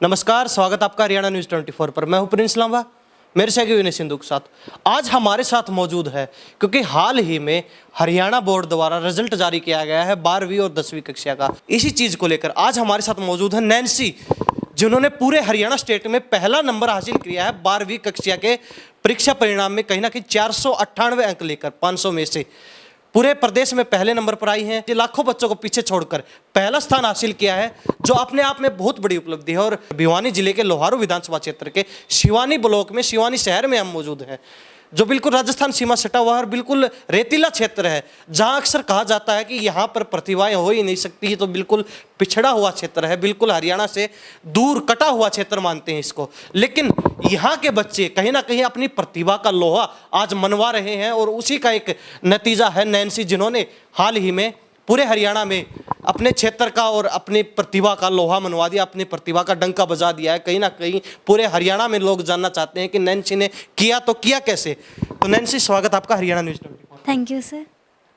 नमस्कार, स्वागत आपका हरियाणा न्यूज़ 24 पर। मैं हूं प्रिंस लांबा, मेरे सहयोगी विनय सिंधु के साथ। आज हमारे साथ मौजूद है क्योंकि हाल ही में हरियाणा बोर्ड द्वारा रिजल्ट जारी किया गया है 12वीं और 10वीं कक्षा का। इसी चीज़ को लेकर आज हमारे साथ मौजूद है नैन्सी, जिन्होंने पूरे हरियाणा स्टेट में पहला नंबर हासिल किया है 12वीं कक्षा के परीक्षा परिणाम में। कहीं ना कहीं 498 अंक लेकर 500 में से पूरे प्रदेश में पहले नंबर पर आई हैं। ये लाखों बच्चों को पीछे छोड़कर पहला स्थान हासिल किया है, जो अपने आप में बहुत बड़ी उपलब्धि है। और भिवानी जिले के लोहारू विधानसभा क्षेत्र के शिवानी ब्लॉक में, शिवानी शहर में हम मौजूद हैं, जो बिल्कुल राजस्थान सीमा सटा हुआ है और बिल्कुल रेतीला क्षेत्र है, जहां अक्सर कहा जाता है कि यहाँ पर प्रतिभाएं हो ही नहीं सकती। तो बिल्कुल पिछड़ा हुआ क्षेत्र है, बिल्कुल हरियाणा से दूर कटा हुआ क्षेत्र मानते हैं इसको। लेकिन यहाँ के बच्चे कहीं ना कहीं अपनी प्रतिभा का लोहा आज मनवा रहे हैं और उसी का एक नतीजा है नैन्सी, जिन्होंने हाल ही में पूरे हरियाणा में अपने क्षेत्र का और अपनी प्रतिभा का लोहा मनवा दिया, अपनी प्रतिभा का डंका बजा दिया है। कहीं ना कहीं पूरे हरियाणा में लोग जानना चाहते हैं कि नैन्सी ने किया तो किया कैसे। तो नैन्सी, स्वागत आपका Haryana news 24। Thank you sir.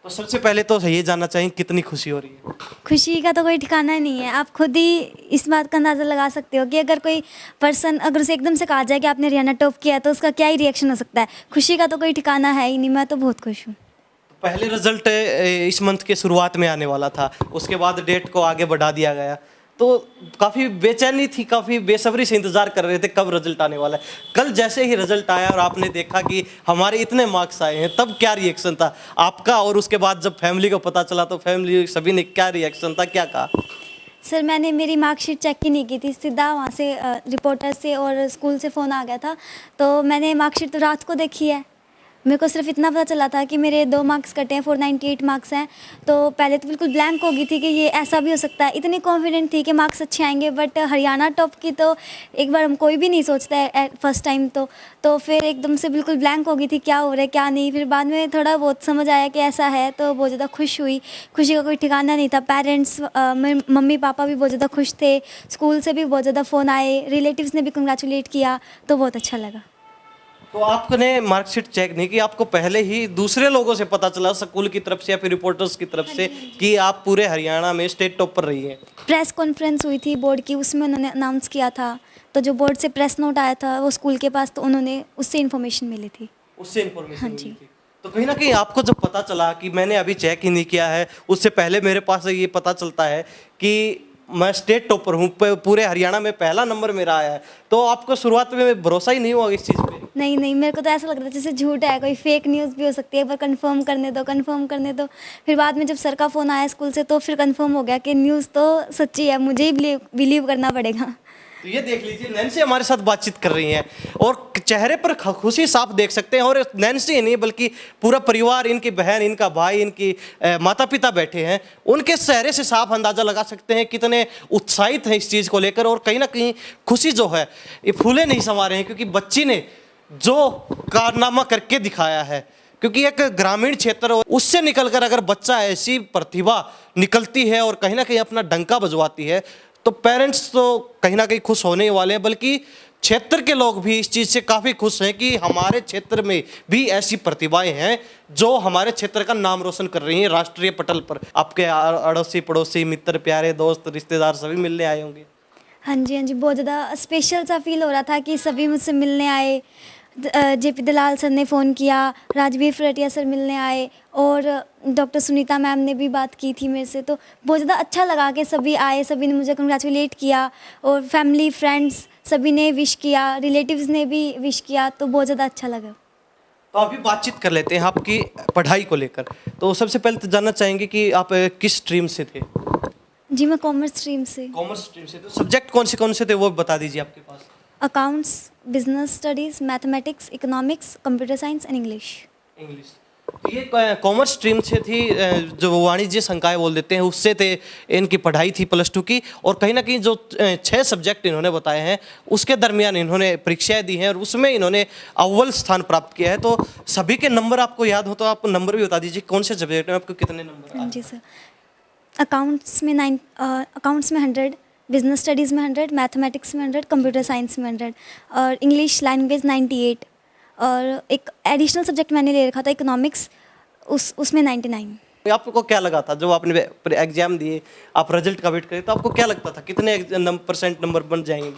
तो सबसे पहले तो ये जानना चाहिए कितनी खुशी हो रही है? खुशी का तो कोई ठिकाना नहीं है। आप खुद ही इस बात का अंदाज़ा लगा सकते हो कि अगर कोई पर्सन, अगर उसे एकदम से कहा जाए कि आपने हरियाणा टॉप किया तो उसका क्या ही रिएक्शन हो सकता है। खुशी का तो कोई ठिकाना है ही नहीं। मैं तो बहुत खुश हूँ। पहले रिजल्ट इस मंथ के शुरुआत में आने वाला था, उसके बाद डेट को आगे बढ़ा दिया गया, तो काफ़ी बेचैनी थी, काफ़ी बेसब्री से इंतजार कर रहे थे कब रिजल्ट आने वाला है। कल जैसे ही रिजल्ट आया और आपने देखा कि हमारे इतने मार्क्स आए हैं, तब क्या रिएक्शन था आपका? और उसके बाद जब फैमिली को पता चला तो फैमिली सभी ने क्या रिएक्शन था, क्या कहा? सर, मैंने मेरी मार्कशीट चेक ही नहीं की थी। सीधा वहाँ से रिपोर्टर से और स्कूल से फ़ोन आ गया था, तो मैंने मार्कशीट तो रात को देखी है। मेरे को सिर्फ इतना पता चला था कि मेरे 2 मार्क्स कटे हैं, 498 मार्क्स हैं। तो पहले तो बिल्कुल ब्लैंक हो गई थी कि ये ऐसा भी हो सकता है। इतनी कॉन्फिडेंट थी कि मार्क्स अच्छे आएंगे, बट हरियाणा टॉप की तो एक बार हम कोई भी नहीं सोचता है फर्स्ट टाइम। तो फिर एकदम से बिल्कुल ब्लैंक हो गई थी, क्या हो रहा है क्या नहीं। फिर बाद में थोड़ा बहुत समझ आया कि ऐसा है, तो बहुत ज़्यादा खुश हुई। खुशी का कोई ठिकाना नहीं था। पेरेंट्स, मेरे मम्मी पापा भी बहुत ज़्यादा खुश थे। स्कूल से भी बहुत ज़्यादा फ़ोन आए, रिलेटिव्स ने भी कंग्रेचुलेट किया, तो बहुत अच्छा लगा। तो आपने मार्कशीट चेक नहीं की, आपको पहले ही दूसरे लोगों से पता चला, स्कूल की तरफ से या फिर रिपोर्टर्स की तरफ से, कि आप पूरे हरियाणा में स्टेट टॉप पर रही हैं? प्रेस कॉन्फ्रेंस हुई थी बोर्ड की, उसमें उन्होंने अनाउंस किया था। तो जो बोर्ड से प्रेस नोट आया था वो स्कूल के पास, तो उन्होंने उससे इन्फॉर्मेशन मिली थी। उससे इन्फॉर्मेशन हाँ मिली जी। थी। तो कहीं ना कहीं आपको जब पता चला कि मैंने अभी चेक ही नहीं किया है, उससे पहले मेरे पास ये पता चलता है कि मैं स्टेट टॉपर हूँ, पूरे हरियाणा में पहला नंबर मेरा आया है, तो आपको शुरुआत में भरोसा ही नहीं हुआ इस चीज़ पे? नहीं, मेरे को तो ऐसा लग रहा था जैसे झूठ है, कोई फेक न्यूज़ भी हो सकती है। एक बार कंफर्म करने दो। फिर बाद में जब सर का फ़ोन आया स्कूल से, तो फिर कंफर्म हो गया कि न्यूज़ तो सच्ची है, मुझे ही बिलीव करना पड़ेगा। तो ये देख लीजिए, नैन्सी हमारे साथ बातचीत कर रही हैं और चेहरे पर खुशी साफ देख सकते हैं। और नैन्सी ही नहीं बल्कि पूरा परिवार, इनकी बहन, इनका भाई, इनकी माता पिता बैठे हैं, उनके चेहरे से साफ अंदाजा लगा सकते हैं कितने उत्साहित हैं इस चीज़ को लेकर। और कहीं ना कहीं खुशी जो है ये फूले नहीं समा रहे हैं, क्योंकि बच्ची ने जो कारनामा करके दिखाया है, क्योंकि एक ग्रामीण क्षेत्र उससे निकलकर अगर बच्चा ऐसी प्रतिभा निकलती है और कहीं ना कहीं अपना डंका बजवाती है, तो पेरेंट्स तो कहीं ना कहीं खुश होने ही वाले हैं, बल्कि क्षेत्र के लोग भी इस चीज़ से काफ़ी खुश हैं कि हमारे क्षेत्र में भी ऐसी प्रतिभाएं हैं जो हमारे क्षेत्र का नाम रोशन कर रही हैं राष्ट्रीय पटल पर। आपके अड़ोसी पड़ोसी, मित्र, प्यारे दोस्त, रिश्तेदार सभी मिलने आए होंगे। हाँ जी, बहुत ज़्यादा स्पेशल सा फील हो रहा था कि सभी मुझसे मिलने आए। जेपी दलाल सर ने फ़ोन किया, राजवीर फरटिया सर मिलने आए, और डॉक्टर सुनीता मैम ने भी बात की थी मेरे से। तो बहुत ज़्यादा अच्छा लगा कि सभी आए, सभी ने मुझे कंग्रेचुलेट किया, और फैमिली फ्रेंड्स सभी ने विश किया, रिलेटिव्स ने भी विश किया, तो बहुत ज़्यादा अच्छा लगा। तो अभी बातचीत कर लेते हैं आपकी पढ़ाई को लेकर। तो सबसे पहले तो जानना चाहेंगे कि आप किस स्ट्रीम से थे? जी, मैं कॉमर्स स्ट्रीम से। कॉमर्स स्ट्रीम से। तो सब्जेक्ट कौन से थे वो बता दीजिए आपके पास। Accounts, business studies, mathematics, economics, computer science and English. तो ये कॉमर्स स्ट्रीम से थी, जो वाणिज्य संकाय बोल देते हैं, उससे थे। इनकी पढ़ाई थी +2 की, और कहीं ना कहीं जो 6 सब्जेक्ट इन्होंने बताए हैं उसके दरमियान इन्होंने परीक्षाएं दी हैं और उसमें इन्होंने अव्वल स्थान प्राप्त किया है। तो सभी के नंबर आपको याद हो तो आप नंबर भी बता दीजिए, कौन से सब्जेक्ट में आपको कितने नंबर आए? जी सर, अकाउंट्स में 100, बिजनेस स्टडीज़ में 100, मैथमेटिक्स में 100, कंप्यूटर साइंस में 100, और इंग्लिश लैंग्वेज 98, और एक एडिशनल सब्जेक्ट मैंने ले रखा था इकोनॉमिक्स, उसमें 99। आपको क्या लगा था जब आपने एग्जाम दिए, आप रिजल्ट का वेट करे, तो आपको क्या लगता था कितने % नंबर बन जाएंगे?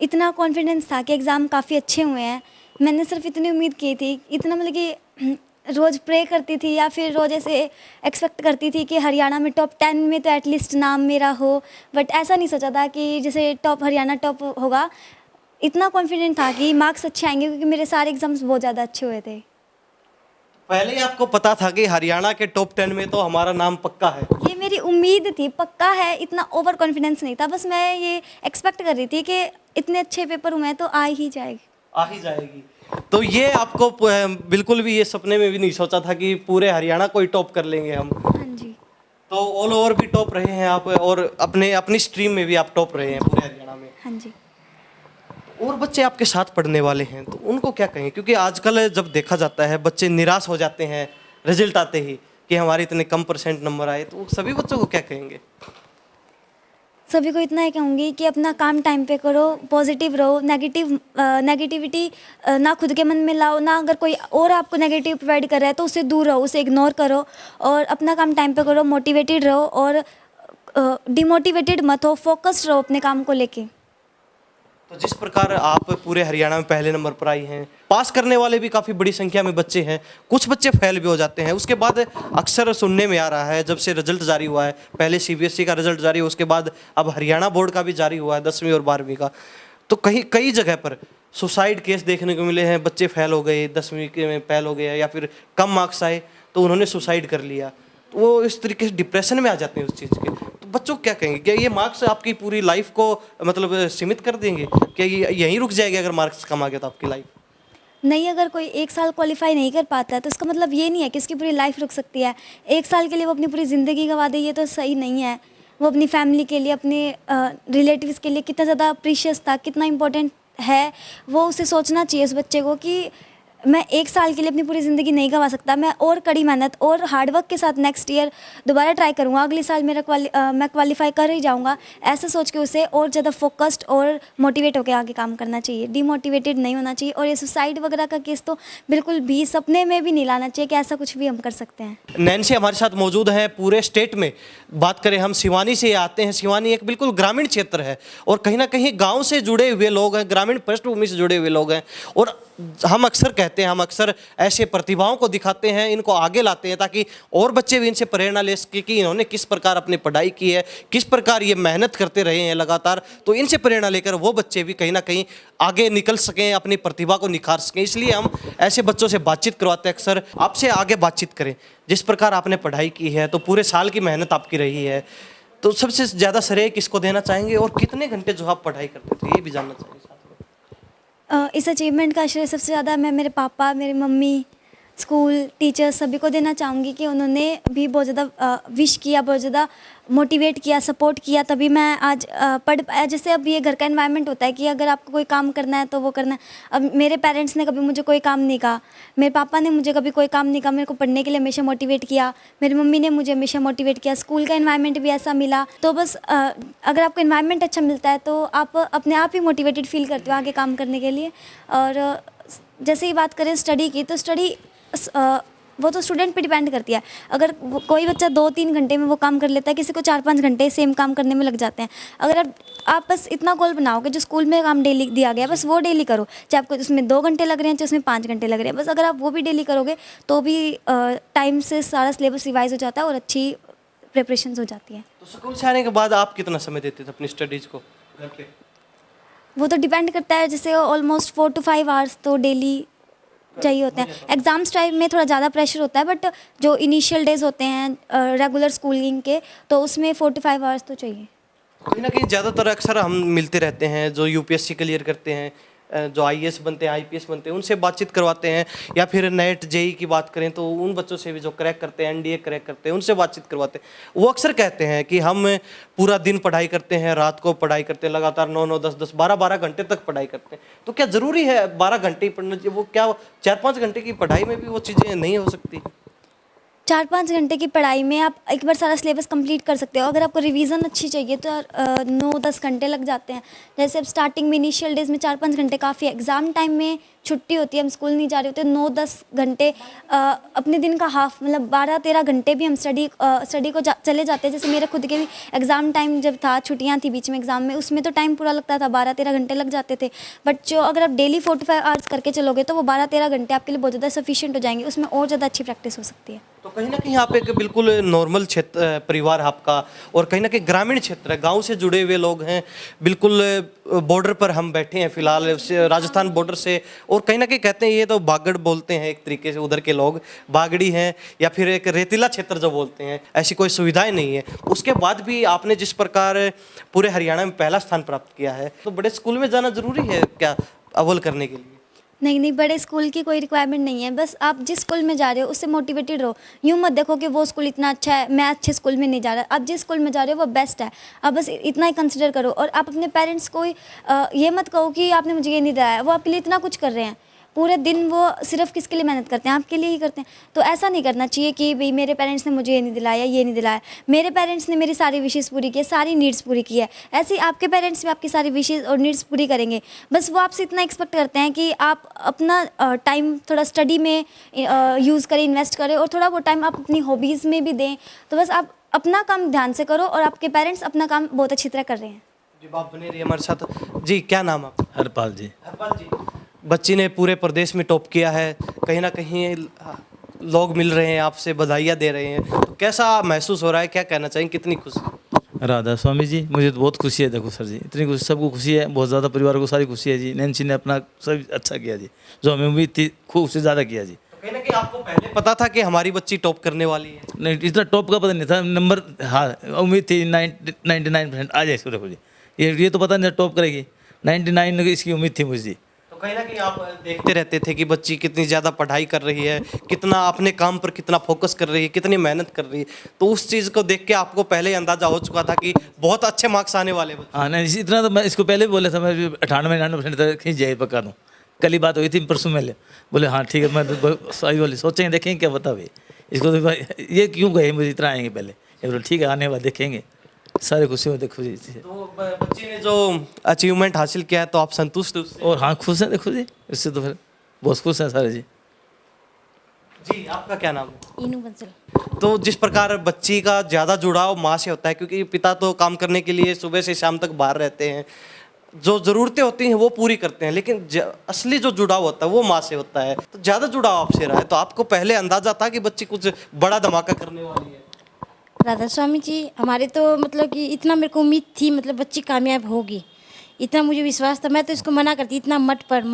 इतना कॉन्फिडेंस था कि एग्ज़ाम काफ़ी अच्छे हुए हैं। मैंने सिर्फ इतनी उम्मीद की थी, इतना मतलब कि रोज़ प्रे करती थी या फिर रोज़ ऐसे एक्सपेक्ट करती थी कि हरियाणा में टॉप 10 में तो एटलीस्ट नाम मेरा हो। बट ऐसा नहीं सोचा था कि जैसे हरियाणा टॉप होगा। इतना कॉन्फिडेंट था कि मार्क्स अच्छे आएंगे क्योंकि मेरे सारे एग्ज़ाम्स बहुत ज़्यादा अच्छे हुए थे। पहले ही आपको पता था कि हरियाणा के टॉप 10 में तो हमारा नाम पक्का है? ये मेरी उम्मीद थी, पक्का है, इतना ओवर कॉन्फिडेंस नहीं था। बस मैं ये एक्सपेक्ट कर रही थी कि इतने अच्छे पेपर हुए हैं तो आ ही जाएगी। आ ही जाएगी। तो ये आपको बिल्कुल भी ये सपने में भी नहीं सोचा था कि पूरे हरियाणा को ही टॉप कर लेंगे हम? हाँ जी। तो ऑल ओवर भी टॉप रहे हैं आप और अपनी स्ट्रीम में भी आप टॉप रहे हैं पूरे हरियाणा में। हाँ जी। और बच्चे आपके साथ पढ़ने वाले हैं तो उनको क्या कहें, क्योंकि आजकल जब देखा जाता है बच्चे निराश हो जाते हैं रिजल्ट आते ही कि हमारे इतने कम परसेंट नंबर आए, तो सभी बच्चों को क्या कहेंगे? सभी को इतना ही कहूँगी कि अपना काम टाइम पे करो, पॉजिटिव रहो, नेगेटिविटी ना खुद के मन में लाओ, ना अगर कोई और आपको नेगेटिव प्रोवाइड कर रहा है तो उससे दूर रहो, उसे इग्नोर करो और अपना काम टाइम पे करो, मोटिवेटेड रहो और डिमोटिवेटेड मत हो, फोकस्ड रहो अपने काम को लेके। तो जिस प्रकार आप पूरे हरियाणा में पहले नंबर पर आई हैं, पास करने वाले भी काफ़ी बड़ी संख्या में बच्चे हैं, कुछ बच्चे फेल भी हो जाते हैं। उसके बाद अक्सर सुनने में आ रहा है, जब से रिजल्ट जारी हुआ है, पहले सीबीएसई का रिजल्ट जारी हुआ, उसके बाद अब हरियाणा बोर्ड का भी जारी हुआ है 10वीं और 12वीं का, तो कई जगह पर सुसाइड केस देखने को मिले हैं। बच्चे फेल हो गए, 10वीं के में फेल हो गए या फिर कम मार्क्स आए तो उन्होंने सुसाइड कर लिया। तो वो इस तरीके से डिप्रेशन में आ जाते हैं उस चीज़ के। तो बच्चों को क्या कहेंगे, क्या ये मार्क्स आपकी पूरी लाइफ को मतलब सीमित कर देंगे? क्या ये यहीं रुक जाएगी अगर मार्क्स कम आ गया तो आपकी लाइफ? नहीं, अगर कोई एक साल क्वालिफाई नहीं कर पाता है तो इसका मतलब ये नहीं है कि उसकी पूरी लाइफ रुक सकती है। एक साल के लिए वो अपनी पूरी ज़िंदगी गंवा दे, ये तो सही नहीं है। वो अपनी फैमिली के लिए, अपने रिलेटिव्स के लिए कितना ज़्यादा प्रीशियस था, कितना इम्पोर्टेंट है, वो उसे सोचना चाहिए उस बच्चे को कि मैं एक साल के लिए अपनी पूरी ज़िंदगी नहीं गंवा सकता। मैं और कड़ी मेहनत और हार्डवर्क के साथ नेक्स्ट ईयर दोबारा ट्राई करूँगा, अगले साल मैं क्वालिफाई कर ही जाऊँगा। ऐसा सोच के उसे और ज़्यादा फोकस्ड और मोटिवेट होकर आगे काम करना चाहिए, डिमोटिवेटेड नहीं होना चाहिए। और ये सुसाइड वगैरह का केस तो बिल्कुल भी सपने में भी नहीं लाना चाहिए कि ऐसा कुछ भी हम कर सकते हैं। नैन्सी हमारे साथ मौजूद हैं पूरे स्टेट में। बात करें हम सिवानी से आते हैं, सिवानी एक बिल्कुल ग्रामीण क्षेत्र है और कहीं ना कहीं गांव से जुड़े हुए लोग हैं, ग्रामीण पृष्ठभूमि से जुड़े हुए लोग हैं। और हम अक्सर ऐसे प्रतिभाओं को दिखाते हैं, इनको आगे लाते हैं ताकि और बच्चे भी इनसे प्रेरणा ले सके कि इन्होंने किस प्रकार अपनी पढ़ाई की है, किस प्रकार ये मेहनत करते रहे हैं लगातार। तो इनसे प्रेरणा लेकर वो बच्चे भी कहीं ना कहीं आगे निकल सकें, अपनी प्रतिभा को निखार सकें। इसलिए हम ऐसे बच्चों से बातचीत करवाते हैं। अक्सर आपसे आगे बातचीत करें, जिस प्रकार आपने पढ़ाई की है तो पूरे साल की मेहनत आपकी रही है, तो सबसे ज़्यादा श्रेय किसको देना चाहेंगे और कितने घंटे जो आप पढ़ाई करते थे ये भी जानना चाहेंगे साथ में। इस अचीवमेंट का श्रेय सबसे ज़्यादा मैं मेरे पापा, मेरी मम्मी, स्कूल, टीचर्स सभी को देना चाहूँगी कि उन्होंने भी बहुत ज़्यादा विश किया, बहुत ज़्यादा मोटिवेट किया, सपोर्ट किया, तभी मैं आज पढ़ पाया। जैसे अब ये घर का एनवायरनमेंट होता है कि अगर आपको कोई काम करना है तो वो करना है। अब मेरे पेरेंट्स ने कभी मुझे कोई काम नहीं कहा, मेरे पापा ने मुझे कभी कोई काम नहीं कहा, मेरे को पढ़ने के लिए हमेशा मोटिवेट किया, मेरी मम्मी ने मुझे हमेशा मोटिवेट किया, स्कूल का एनवायरनमेंट भी ऐसा मिला। तो बस अगर आपको एनवायरनमेंट अच्छा मिलता है तो आप अपने आप ही मोटिवेटेड फील करते हो आगे काम करने के लिए। और जैसे ही बात करें स्टडी की, तो स्टडी वो तो स्टूडेंट पे डिपेंड करती है। अगर कोई बच्चा 2-3 घंटे में वो काम कर लेता है, किसी को 4-5 घंटे सेम काम करने में लग जाते हैं। अगर आप बस इतना गोल बनाओ कि जो स्कूल में काम डेली दिया गया बस वो डेली करो, चाहे आपको उसमें 2 घंटे लग रहे हैं चाहे उसमें 5 घंटे लग रहे हैं, बस अगर आप वो भी डेली करोगे तो भी टाइम से सारा सिलेबस रिवाइज हो जाता है और अच्छी प्रिपरेशन हो जाती है। तो स्कूल से आने के बाद आप कितना समय देते थे अपनी स्टडीज़ को घर पे? वो तो डिपेंड करता है, जैसे ऑलमोस्ट 4 to 5 आवर्स तो डेली चाहिए होते हैं। एग्ज़ाम्स टाइम में थोड़ा ज़्यादा प्रेशर होता है, बट जो इनिशियल डेज होते हैं रेगुलर स्कूलिंग के, तो उसमें 4 to 5 आवर्स तो चाहिए। कहीं ना कहीं ज़्यादातर अक्सर हम मिलते रहते हैं जो यूपीएससी क्लियर करते हैं, जो आईएएस बनते हैं, आईपीएस बनते हैं, उनसे बातचीत करवाते हैं। या फिर नेट जेई की बात करें तो उन बच्चों से भी जो क्रैक करते हैं, एनडीए क्रैक करते हैं, उनसे बातचीत करवाते हैं। वो अक्सर कहते हैं कि हम पूरा दिन पढ़ाई करते हैं, रात को पढ़ाई करते हैं, लगातार 9-9, 10-10, 12-12 घंटे तक पढ़ाई करते हैं। तो क्या ज़रूरी है 12 घंटे ही पढ़ना चाहिए? वो क्या 4-5 घंटे की पढ़ाई में भी वो चीज़ें नहीं हो सकती? 4-5 घंटे की पढ़ाई में आप एक बार सारा सिलेबस कंप्लीट कर सकते हो। अगर आपको रिवीजन अच्छी चाहिए तो 9-10 घंटे लग जाते हैं। जैसे अब स्टार्टिंग में इनिशियल डेज में 4-5 घंटे काफ़ी है। एग्ज़ाम टाइम में छुट्टी होती है, हम स्कूल नहीं जा रहे होते, 9-10 घंटे अपने दिन का हाफ मतलब 12-13 घंटे भी हम स्टडी को चले जाते हैं। जैसे मेरे खुद के भी एग्ज़ाम टाइम जब था, छुट्टियाँ थी बीच में एग्ज़ाम में, उसमें तो टाइम पूरा लगता था, 12-13 घंटे लग जाते थे। बट जो अगर आप डेली 45 आवर्स करके चलोगे तो वो 12-13 घंटे आपके लिए बहुत ज़्यादा सफिशिएंट हो जाएंगे, उसमें और ज़्यादा अच्छी प्रैक्टिस हो सकती है। तो कहीं ना कहीं आप एक बिल्कुल नॉर्मल क्षेत्र परिवार है आपका, और कहीं ना कहीं ग्रामीण क्षेत्र है, गांव से जुड़े हुए लोग हैं, बिल्कुल बॉर्डर पर हम बैठे हैं फिलहाल राजस्थान बॉर्डर से। और कहीं ना कहीं कहते हैं ये तो बागड़ बोलते हैं एक तरीके से, उधर के लोग बागड़ी हैं, या फिर एक रेतीला क्षेत्र जो बोलते हैं, ऐसी कोई सुविधाएं नहीं है। उसके बाद भी आपने जिस प्रकार पूरे हरियाणा में पहला स्थान प्राप्त किया है, तो बड़े स्कूल में जाना जरूरी है क्या अव्वल करने के लिए? नहीं, बड़े स्कूल की कोई रिक्वायरमेंट नहीं है, बस आप जिस स्कूल में जा रहे हो उससे मोटिवेटेड रहो। यूँ मत देखो कि वो स्कूल इतना अच्छा है, मैं अच्छे स्कूल में नहीं जा रहा। आप जिस स्कूल में जा रहे हो वो बेस्ट है, आप बस इतना ही कंसिडर करो। और आप अपने पेरेंट्स को ये मत कहो कि आपने मुझे ये नहीं दिलाया, वो आपके लिए इतना कुछ कर रहे हैं, पूरे दिन वो सिर्फ किसके लिए मेहनत करते हैं, आपके लिए ही करते हैं। तो ऐसा नहीं करना चाहिए कि भाई मेरे पेरेंट्स ने मुझे ये नहीं दिलाया, ये नहीं दिलाया। मेरे पेरेंट्स ने मेरी सारी विशेज़ पूरी की है, सारी नीड्स पूरी की है, ऐसे ही आपके पेरेंट्स भी आपकी सारी विशेज़ और नीड्स पूरी करेंगे। बस वो आपसे इतना एक्सपेक्ट करते हैं कि आप अपना टाइम थोड़ा स्टडी में यूज़ करें, इन्वेस्ट करें, और थोड़ा वो टाइम आप अपनी हॉबीज़ में भी दें। तो बस आप अपना काम ध्यान से करो, और आपके पेरेंट्स अपना काम बहुत अच्छी तरह कर रहे हैं। जी, आप बने रहिए हमारे साथ। जी, क्या नाम है आपका? हरपाल जी। हरपाल जी, बच्ची ने पूरे प्रदेश में टॉप किया है, कहीं ना कहीं लोग मिल रहे हैं आपसे, बधाइयाँ दे रहे हैं, तो कैसा महसूस हो रहा है, क्या कहना चाहिए, कितनी खुशी? राधा स्वामी जी, मुझे तो बहुत खुशी है। देखो सर जी, इतनी खुशी, सबको खुशी है, बहुत ज़्यादा परिवार को सारी खुशी है जी। नैन्सी ने अपना सब अच्छा किया जी, जो हमें उम्मीद थी खूब से ज़्यादा किया जी। तो कहीं ना कहीं आपको पहले पता था कि हमारी बच्ची टॉप करने वाली है? नहीं, इतना टॉप का पता नहीं था, नंबर हाँ उम्मीद थी 99% आ जाए इसको। देखो जी, ये तो पता नहीं था टॉप करेगी, 99 इसकी उम्मीद थी मुझे जी। तो कहीं ना कहीं आप देखते रहते थे कि बच्ची कितनी ज़्यादा पढ़ाई कर रही है, कितना अपने काम पर कितना फोकस कर रही है, कितनी मेहनत कर रही है, तो उस चीज़ को देख के आपको पहले ही अंदाजा हो चुका था कि बहुत अच्छे मार्क्स आने वाले बच्चे। हाँ नहीं, इतना तो मैं इसको पहले भी बोला था, मैं 98-99% तक खींच जाए पक्का दूँ। कल ही बात हुई थी परसों में, बोले हाँ ठीक है, मैं तो सही बोली, सोचेंगे देखेंगे क्या बता भाई इसको तो भाई ये क्यों गए मुझे इतना आएंगे पहले, ये बोले ठीक है आने वाले देखेंगे, सारे खुशी होते खुशी। तो बच्ची ने जो अचीवमेंट हासिल किया है, तो आप संतुष्ट उससे? और हाँ खुश हैं, देखो जी इससे तो फिर बहुत खुश हैं सारे जी। जी, आपका क्या नाम है? इनू बंसल। तो जिस प्रकार बच्ची का ज़्यादा जुड़ाव माँ से होता है, क्योंकि पिता तो काम करने के लिए सुबह से शाम तक बाहर रहते हैं, जो ज़रूरतें होती हैं वो पूरी करते हैं, लेकिन असली जो जुड़ाव होता है वो माँ से होता है, तो ज़्यादा जुड़ाव आपसे रहा है, तो आपको पहले अंदाजा था कि बच्ची कुछ बड़ा धमाका करने वाली है? राधा स्वामी जी, हमारे तो मतलब कि इतना मेरे को उम्मीद थी, मतलब बच्ची कामयाब होगी, इतना मुझे विश्वास था। मैं तो इसको मना करती, इतना मत पढ़,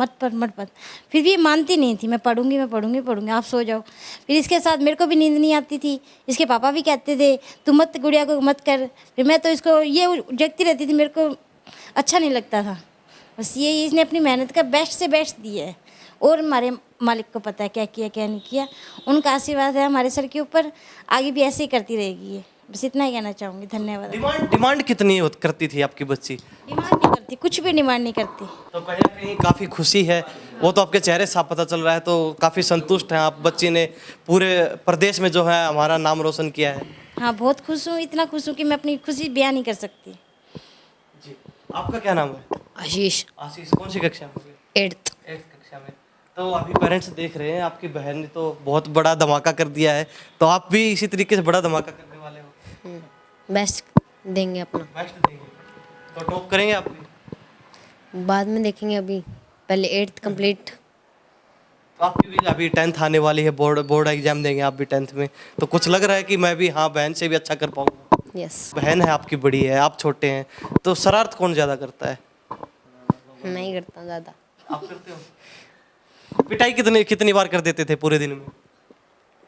फिर भी ये मानती नहीं थी। मैं पढ़ूंगी, आप सो जाओ। फिर इसके साथ मेरे को भी नींद नहीं आती थी, इसके पापा भी कहते थे तू मत, गुड़िया को मत कर। फिर मैं तो इसको ये जगती रहती थी, मेरे को अच्छा नहीं लगता था। बस ये इसने अपनी मेहनत का बेस्ट से बेस्ट दिया है, और हमारे मालिक को पता है क्या किया क्या नहीं किया। उनका आशीर्वाद है हमारे सर के ऊपर, आगे भी ऐसे ही करती रहेगी ये। बस इतना ही कहना चाहूँगी, धन्यवाद। डिमांड कितनी करती थी आपकी बच्ची? डिमांड नहीं करती, कुछ भी डिमांड नहीं करती। तो कहीं ना कहीं काफ़ी खुशी है, वो तो आपके चेहरे साफ पता चल रहा है, तो काफ़ी संतुष्ट हैं आप। बच्ची ने पूरे प्रदेश में जो है हमारा नाम रोशन किया है। हाँ बहुत खुश हूँ, इतना खुश हूँ कि मैं अपनी खुशी बयान नहीं कर सकती। जी, आपका क्या नाम है? आशीष, आशीष, कौन सी कक्षा में? 8th। 8th कक्षा में। तो अभी पेरेंट्स देख रहे हैं, आपकी बहन ने तो बहुत बड़ा धमाका कर दिया है, तो आप भी इसी तरीके से बड़ा धमाका करने वाले हो? बेस्ट देंगे अपना, बेस्ट देंगे, तो टॉप करेंगे आप भी? बाद में देखेंगे, अभी पहले 8th कंप्लीट। तो आपकी भी अभी 10th आने वाली है, बोर्ड एग्जाम देंगे आप भी 10th में, तो कुछ लग रहा है कि मैं भी हाँ बहन से भी अच्छा कर पाऊंगा? यस। बहन है आपकी बड़ी है, आप छोटे हैं, तो शरारत कौन ज़्यादा करता है? नहीं करता हूँ ज़्यादा। आप करते हो? पिटाई कितनी बार कर देते थे पूरे दिन में?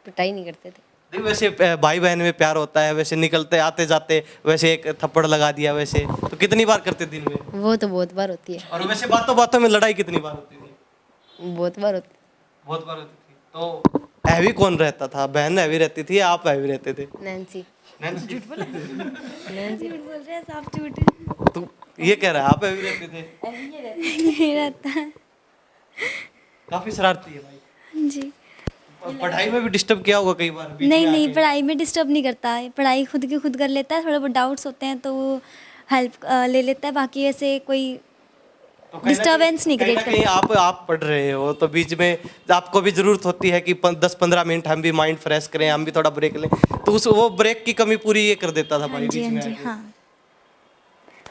पिटाई नहीं करते थे। नहीं, वैसे भाई बहन में प्यार होता है, वैसे निकलते आते जाते वैसे एक थप्पड़ लगा दिया, वैसे तो कितनी बार करते दिन में? वो तो बहुत बार होती है। और वैसे बातों बातों में लड़ाई कितनी बार होती थी? बहुत बार होती बहुत बार होती थी। तो हैवी कौन रहता था? बहन हैवी रहती थी या आप हैवी रहते थे? नैन्सी। नैन्सी? नैन्सी। झूठ बोल रहे हैं, साफ झूठ। तो ये कह रहा है आप हैवी रहते थे? नहीं रहता है। काफी शरारती है भाई। जी। और पढ़ाई में भी डिस्टर्ब किया होगा कई बार? बीच नहीं में नहीं, आके? पढ़ाई में डिस्टर्ब नहीं करता है, पढ़ाई खुद की खुद कर लेता है। थोड़े बहुत डाउट्स होते हैं तो वो हेल्प ले लेता है, बाकी ऐसे कोई डिस्टर्बेंस नहीं कहीं ना क्रिएट कहीं आप पढ़ रहे हो तो बीच में आपको भी जरूरत होती है कि 10-15 मिनट हम भी माइंड फ्रेश करें, हम भी थोड़ा ब्रेक लें, तो उस वो ब्रेक की कमी पूरी ये कर देता था हाँ भाई जी, बीच हाँ में जी, आके। हाँ,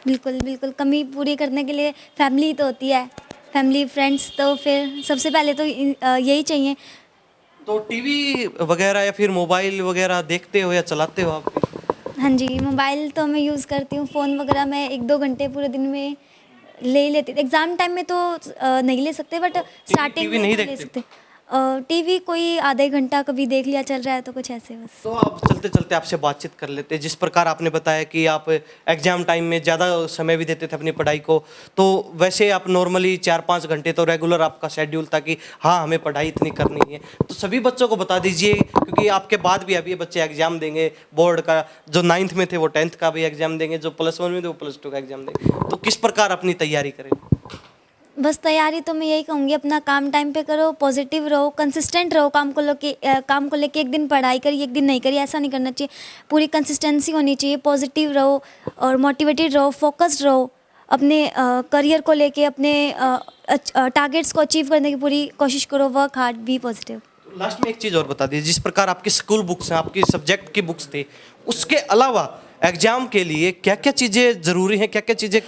बिल्कुल बिल्कुल। कमी पूरी करने के लिए फैमिली तो होती है, फैमिली फ्रेंड्स, तो फिर सबसे पहले तो यही चाहिए। तो टीवी वगैरह या फिर मोबाइल वगैरह देखते हो या चलाते हो आप? हाँ जी, मोबाइल तो मैं यूज़ करती हूँ, फ़ोन वगैरह मैं 1-2 घंटे पूरे दिन में ले ही लेती। एग्ज़ाम टाइम में तो नहीं ले सकते, बट स्टार्टिंग टीवी में नहीं तो ले देखते? सकते। टीवी कोई आधा एक घंटा कभी देख लिया, चल रहा है तो कुछ ऐसे बस। तो आप चलते चलते आपसे बातचीत कर लेते हैं। जिस प्रकार आपने बताया कि आप एग्जाम टाइम में ज़्यादा समय भी देते थे अपनी पढ़ाई को, तो वैसे आप नॉर्मली 4-5 घंटे तो रेगुलर आपका शेड्यूल था कि हाँ हमें पढ़ाई इतनी करनी है। तो सभी बच्चों को बता दीजिए, क्योंकि आपके बाद भी अभी बच्चे एग्जाम देंगे बोर्ड का, जो 9th में थे वो 10th का भी एग्जाम देंगे, जो +1 में थे वो +2 का एग्जाम देंगे। तो किस प्रकार अपनी तैयारी करें? बस तैयारी तो मैं यही कहूँगी, अपना काम टाइम पे करो, पॉजिटिव रहो, कंसिस्टेंट रहो। काम को लेके एक दिन पढ़ाई करी, एक दिन नहीं करी, ऐसा नहीं करना चाहिए। पूरी कंसिस्टेंसी होनी चाहिए, पॉजिटिव रहो और मोटिवेटेड रहो, फोकस्ड रहो। अपने करियर को लेके, अपने टारगेट्स को अचीव करने की पूरी कोशिश करो। Work hard, be positive. Last में एक चीज़ और बता दीजिए, जिस प्रकार आपकी स्कूल बुक्स हैं, आपकी सब्जेक्ट की बुक्स थी, उसके अलावा एग्जाम के लिए क्या क्या चीज़ें ज़रूरी हैं, क्या क्या चीज़ें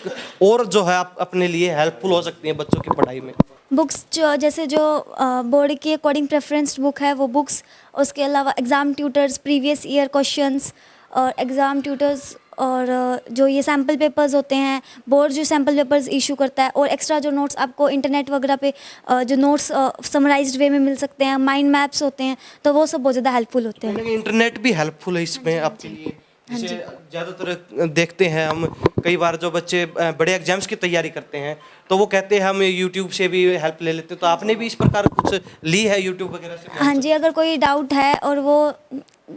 और जो है आप अपने लिए हेल्पफुल हो सकती हैं बच्चों की पढ़ाई में? बुक्स जैसे जो बोर्ड के अकॉर्डिंग प्रेफरेंस बुक है वो बुक्स, उसके अलावा exam tutors, previous year questions और एग्ज़ाम ट्यूटर्स, और जो ये सैम्पल पेपर्स होते हैं, बोर्ड जो सैम्पल पेपर्स इशू करता है, और एक्स्ट्रा जो नोट्स आपको इंटरनेट वगैरह पे जो नोट्स समराइज्ड वे में मिल सकते हैं, माइंड मैप्स होते हैं, तो वो सब बहुत ज़्यादा हेल्पफुल होते हैं। इंटरनेट भी हेल्पफुल है इसमें आपके लिए? जैसे ज़्यादातर देखते हैं हम, कई बार जो बच्चे बड़े एग्जाम्स की तैयारी करते हैं तो वो कहते हैं हम यूट्यूब से भी हेल्प ले लेते हैं, तो आपने भी इस प्रकार कुछ ली है यूट्यूब वगैरह से? हाँ जी, अगर कोई डाउट है, और वो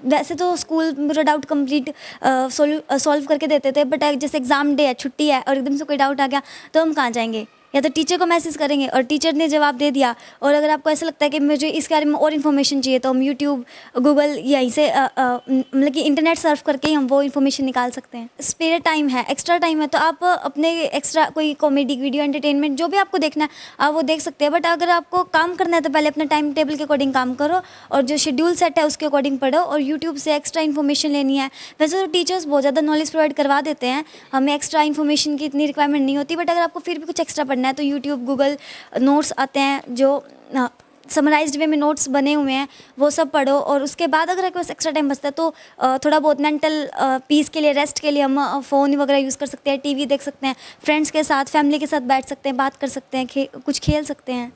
वैसे तो स्कूल पूरा डाउट कंप्लीट सॉल्व करके देते थे, बट जैसे एग्ज़ाम डे है, छुट्टी है और एकदम से कोई डाउट आ गया तो हम कहाँ जाएंगे? या तो टीचर को मैसेज करेंगे और टीचर ने जवाब दे दिया। और अगर आपको ऐसा लगता है कि मुझे इसके बारे में और इन्फॉर्मेशन चाहिए, तो हम यूट्यूब, गूगल, यहीं से मतलब कि इंटरनेट सर्फ करके ही हम वो इन्फॉर्मेशन निकाल सकते हैं। स्पेयर टाइम है, एक्स्ट्रा टाइम है, तो आप अपने एक्स्ट्रा कोई कॉमेडी वीडियो, एंटरटेनमेंट, जो भी आपको देखना है आप वो देख सकते हैं। बट अगर आपको काम करना है तो पहले अपने टाइम टेबल के अकॉर्डिंग काम करो, और जो शेड्यूल सेट है उसके अकॉर्डिंग पढ़ो, और यूट्यूब से एक्स्ट्रा इन्फॉर्मेशन लेनी है। वैसे तो टीचर्स बहुत ज़्यादा नॉलेज प्रोवाइड करवा देते हैं, हमें एक्स्ट्रा इन्फॉर्मेशन की इतनी रिक्वायरमेंट नहीं होती, बट अगर आपको फिर भी कुछ एक्स्ट्रा पढ़ना है तो यूट्यूब, गूगल नोट्स आते हैं जो समराइज्ड वे में नोट्स बने हुए हैं, वो सब पढ़ो। और उसके बाद अगर आपके पास एक्स्ट्रा टाइम बचता है तो थोड़ा बहुत मेंटल पीस के लिए, रेस्ट के लिए हम फ़ोन वगैरह यूज़ कर सकते हैं, टीवी देख सकते हैं, फ्रेंड्स के साथ, फैमिली के साथ बैठ सकते हैं, बात कर सकते हैं, कुछ खेल सकते हैं।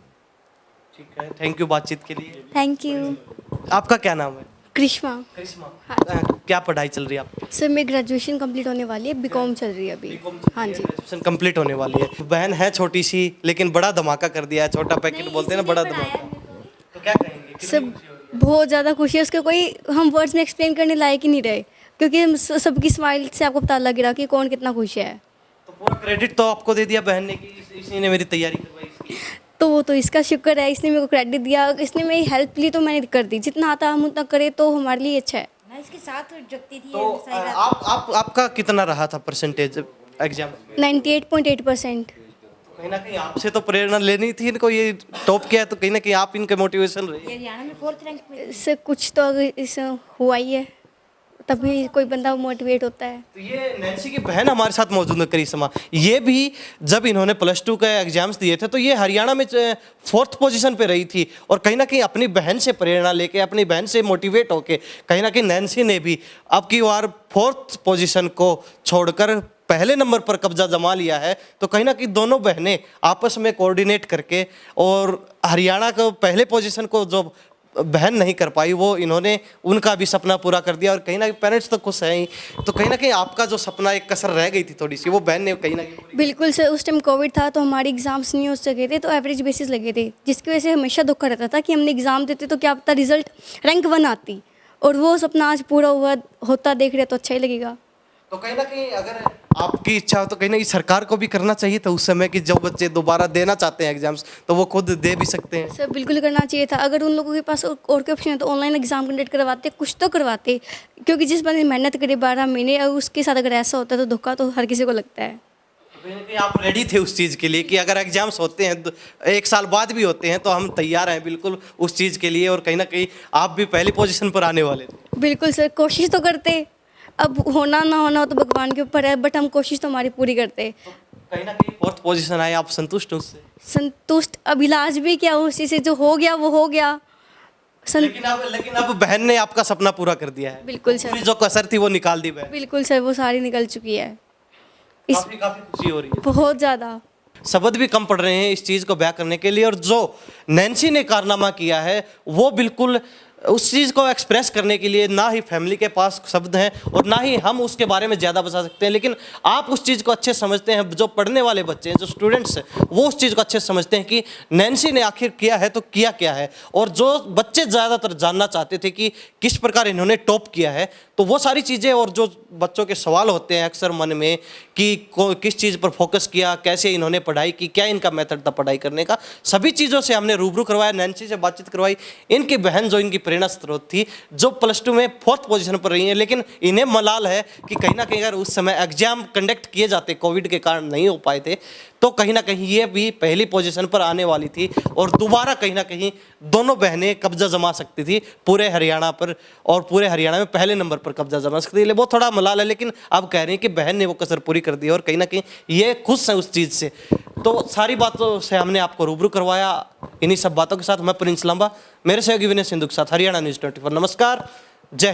ठीक है, थैंक यू बातचीत के लिए। Thank you. आपका क्या नाम है? करिश्मा। करिश्मा। क्या पढ़ाई चल रही है आपकी? सर मेरी ग्रेजुएशन कंप्लीट होने वाली है, बीकॉम चल रही है अभी। हाँ जी। ग्रेजुएशन कंप्लीट होने वाली है। बहन है छोटी सी, लेकिन बड़ा धमाका कर दिया है, छोटा पैकेट बोलते हैं ना, बड़ा धमाका। तो क्या कहेंगे? सर बहुत ज़्यादा खुशी है, उसके कोई हम वर्ड्स में एक्सप्लेन करने लायक ही नहीं रहे, क्योंकि हम सबकी स्माइल से आपको पता लग रहा कि कौन कितना खुश है। तो पूरा क्रेडिट तो आपको दे दिया बहन ने कि इसी ने मेरी तैयारी करवाई इसकी। तो वो तो इसका शुक्र है, इसने मेरे को क्रेडिट दिया, इसने मेरी हेल्प ली तो मैंने कर दी। जितना आता हम उतना करें तो हमारे लिए अच्छा है। मैं इसके साथ जगती थी। तो आपका कितना रहा था परसेंटेज एग्जाम में? 98.8%। कहीं ना कहीं आपसे तो प्रेरणा लेनी थी इनको, ये टॉप किया है तो कहीं ना कहीं आप इनके मोटिवेशन रहे। हरियाणा में 4th रैंक पे। इससे कुछ तो अगर इस हुआ ही है, तभी कोई बंदा मोटिवेट होता है। तो ये नैन्सी की बहन हमारे साथ मौजूद है करिश्मा। ये भी जब इन्होंने +2 के एग्जाम्स दिए थे तो ये हरियाणा में 4th पोजीशन पे रही थी, और कहीं ना कहीं अपनी बहन से प्रेरणा लेके, अपनी बहन से मोटिवेट होके कहीं ना कहीं नैन्सी ने भी अब की बार 4th पोजीशन को छोड़कर पहले नंबर पर कब्जा जमा लिया है। तो कहीं ना कहीं दोनों बहनें आपस में कोऑर्डिनेट करके, और हरियाणा को पहले पोजीशन को जो बहन नहीं कर पाई वो इन्होंने उनका भी सपना पूरा कर दिया, और कहीं ना कहीं पेरेंट्स तो खुश हैं ही। तो कहीं ना कहीं आपका जो सपना एक कसर रह गई थी थोड़ी सी, वो बहन ने कहीं ना कहीं। बिल्कुल सर, उस टाइम कोविड था तो हमारे एग्जाम्स नहीं हो सके थे, तो एवरेज बेसिस लगे थे, जिसकी वजह से हमेशा दुख रहता था कि हमने एग्ज़ाम देते तो क्या पता रिजल्ट रैंक 1 आती, और वो सपना आज पूरा हुआ होता देख रहे तो अच्छा ही लगेगा। तो कहीं ना कहीं अगर आपकी इच्छा हो तो कहीं ना कहीं सरकार को भी करना चाहिए था उस समय कि जो बच्चे दोबारा देना चाहते हैं एग्जाम्स तो वो खुद दे भी सकते हैं। सर बिल्कुल करना चाहिए था, अगर उन लोगों के पास और कोई ऑप्शन है तो ऑनलाइन एग्जाम कंडक्ट करवाते, कुछ तो करवाते, क्योंकि जिस बंदे ने मेहनत करी 12 महीने और उसके साथ अगर ऐसा होता है तो धोखा तो हर किसी को लगता है। कहीं ना कहीं आप रेडी थे उस चीज़ के लिए कि अगर एग्जाम्स होते हैं 1 साल बाद भी होते हैं तो हम तैयार हैं बिल्कुल उस चीज़ के लिए, और कहीं ना कहीं आप भी पहली पोजीशन पर आने वाले थे। बिल्कुल सर, कोशिश तो करते, अब होना ना होना तो भगवान के ऊपर है, बट हम कोशिश तो हमारी पूरी करते। तो कहीं ना कहीं 4th पोजीशन आए, आप संतुष्ट हैं उससे? संतुष्ट अब इलाज भी क्या, उसी से जो हो गया वो हो गया। लेकिन अब बहन ने आपका सपना पूरा कर दिया है। बिल्कुल सर। पूरी जो कसर थी वो निकाल दी बहन। बिल्कुल सर, वो सारी निकल चुकी है। इस काफी खुशी हो रही है। बहुत ज़्यादा। शब्द भी कम पड़ रहे हैं इस चीज़ को बयां करने के लिए, और जो नैन्सी ने कारनामा किया है वो बिल्कुल उस चीज़ को एक्सप्रेस करने के लिए ना ही फैमिली के पास शब्द हैं और ना ही हम उसके बारे में ज़्यादा बता सकते हैं। लेकिन आप उस चीज़ को अच्छे समझते हैं, जो पढ़ने वाले बच्चे हैं, जो स्टूडेंट्स हैं, वो उस चीज़ को अच्छे समझते हैं कि नैन्सी ने आखिर किया है तो किया क्या है। और जो बच्चे ज़्यादातर जानना चाहते थे कि किस प्रकार इन्होंने टॉप किया है, तो वो सारी चीज़ें और जो बच्चों के सवाल होते हैं अक्सर मन में कि किस चीज़ पर फोकस किया, कैसे इन्होंने पढ़ाई की, क्या इनका मेथड था पढ़ाई करने का, सभी चीज़ों से हमने रूबरू करवाया, नैन्सी से बातचीत करवाई। इनकी बहन जो इनकी प्रेरणा स्रोत थी, जो +2 में 4th पोजीशन पर रही है, लेकिन इन्हें मलाल है कि कहीं ना कहीं अगर उस समय एग्जाम कंडक्ट किए जाते, कोविड के कारण नहीं हो पाए थे, तो कहीं ना कहीं ये भी पहली पोजीशन पर आने वाली थी और दोबारा कहीं ना कहीं दोनों बहनें कब्जा जमा सकती थी पूरे हरियाणा पर, और पूरे हरियाणा में पहले नंबर पर कब्जा जमा सकती थी। वो थोड़ा मलाल है, लेकिन अब कह रही हैं कि बहन ने वो कसर पूरी कर दी और कहीं ना कहीं ये खुश है उस चीज़ से। तो सारी बातों से हमने आपको रूबरू करवाया। इन्हीं सब बातों के साथ मैं प्रिंस लांबा, मेरे सहयोगी विनय सिंधु के साथ हरियाणा न्यूज़ 24। नमस्कार, जय।